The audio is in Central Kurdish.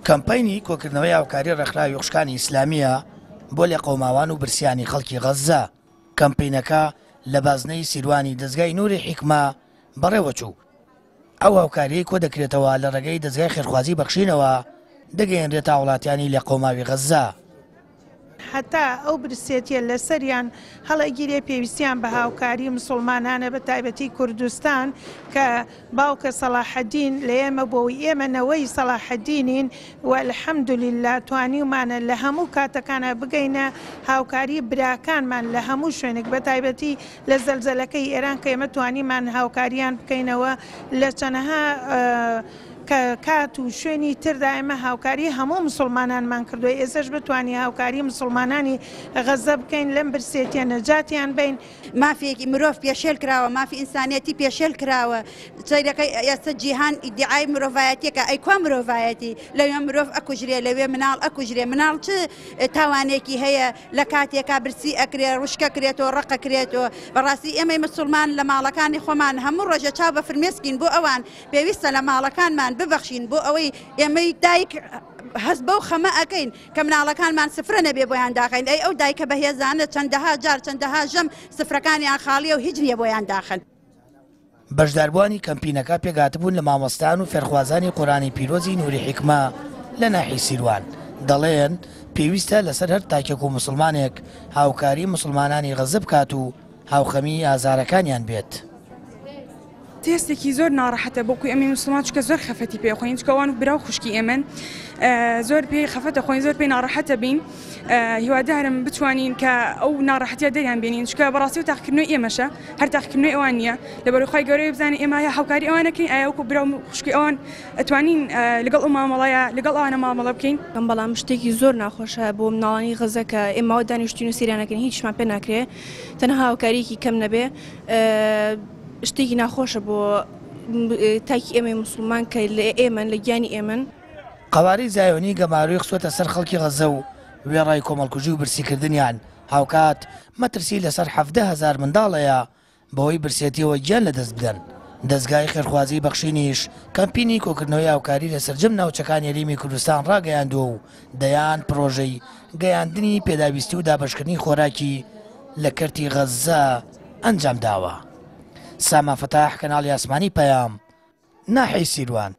کەمپەینی کۆکردنەوەی هاوکاری ڕێکخراوی خوشکانی ئیسلامیە بۆ لێ قەوماوان و برسیانی خەڵکی غەزە. کەمپەینەکە لە بازنەی سیروانی دەستگای نوری حیکمە بەڕێوەچوو. ئەو هاوکاریەی کۆ دەکرێتەوە لە ڕێگەی دەستگای خێرخوازی بەخشینەوە دەگەیەنرێتە وڵاتیانی لە قۆماوی غەزە. حتا ئەو برسێتیە لەسەریان هەڵەگیرێ پێویستیان بە هاوکاری مسلمانانە بە تایبەتی کوردستان کە باوکە سەلاحەدین لە ئێمە بۆی ئێمەنەوەی سەلاحەدینین و الحەمدولیلا توانیمانە لە هەموو کاتەکانە بگەینە هاوکاری براکانمان لە هەموو شوێنێک بە تایبەتی لە زەلزەلەکەی ئێران کە ئێمە توانیمان هاوکاریان بکەینەوە لە چەنەها کە کات و شوێنی تردا ئێمە هاوکاری هەموو مسلمانانمان کردووە ئێسش بتوانانی هاوکاری مسلمانانی غەزە بکەین لەم برسێتیە نەجاتیان بین. مافیەکی مرۆڤ پێشێل کراوە، مافی ئینسانیەتی پێشێل کراوە. چیرەکەی ئێستا جیهان ئیدعای مرۆڤایەتیەکە ئەیکوا مرۆڤایەتی لەوێ مرۆڤ ئەکوژرێ لەوێ مناڵ ئەکوژرێ مناڵ چ تاوانێکی هەیە لە کاتێکا برسی ئەکرێ ڕوشکەکرێتەوە ڕقەکرێتەوە. بەڕاستی ئێمەی مسلمان لە ماڵەکانی خۆمان هەموو ڕۆژە چاو بە فرمێسکین بۆ ئەوان پێویستە لە ماڵەکانمان ببەخشین بۆ ئەوەی ئێمەی دایک هەست بەو خەمە ئەەکەین کە مناڵەکانمان سفرە نەبێ بۆیان داخین. ئەی ئەو دایکە بەهێزانە چەندەها جار چەندەها ژەم سفرەکانیان خاڵیە و هیچ نییە بۆیان داخن. بەشداربووانی کەمپینەکە پێگاتبوون لە مامۆستان و فێرخوازانی قورآانی پیرۆزی نوری حیکمە لە ناحی سیروان. دەڵێن پێویستە لەسەر هەر تاکێک و مسلمانێک هاوکاری مسلمانانی غەزە بکات و هاوخەمی ئازارەکانیان بێت. تێستێکی زۆر ناڕەحەتە بۆکوی ئەمین مسلمان چکە زۆر خەفەتی پێ خۆین چکەوان و برا و خوشکی ئێمن زۆر پێی خەفەتە خۆین زۆر پێی ناڕەحەتە بین. هیوادارم بتوانین کە ئەو ناڕەحەتیە دەریان بینین چکە بەڕاستی و تاقیکردنەوەی ئێمەشە هەر تاقیکردنەوەی ئەوان نییە لەبەر خۆی گەورەی بزانین ئێمە هەیە هاوکاری ئەوانەکەین ئایا وەکو برا و خوشکی ئەوان ئەتوانین لەگەڵ ئەو مامەڵەیە لەگەڵ ئەوانە مامەڵە بکەین. بەڵام شتێکی زۆر ناخۆشە بۆ مناڵانی غەزە کە ئێمەوە دانیشتوین و سیرانەکەن هیچمان پێ ناکرێ تەنها هاوکاریەکی کەم نەبێ شتێکی ناخۆشە بۆ تاکی ئێمە مسلمان کە لە ئێمن لە گیانی ئێمن. قەواری زایۆنی گەماروی خسوەتە سەر خەڵکی غەزە و وێڕای کۆمەڵکوژی و برسیکردنیان هاوکات مەترسی لەسەر 17,000 منداڵەیە بەهۆی برسێتیەوە گیان لەدەست بدەن. دەستگای خێرخوازی بەخشینیش کەمپینی کۆکردنەوەی هاوکاری لە سەرجەم ناوچەکانی هەرێمی کوردستان ڕاگەیاندووە و دەیان پرۆژەی گەیاندنی پێداویستی و دابەشکردنی خۆراکی لە کەرتی غەزە ئەنجام داوە. ساما فتاح کەناڵی ئاسمانی پەیام ناحی سیروان.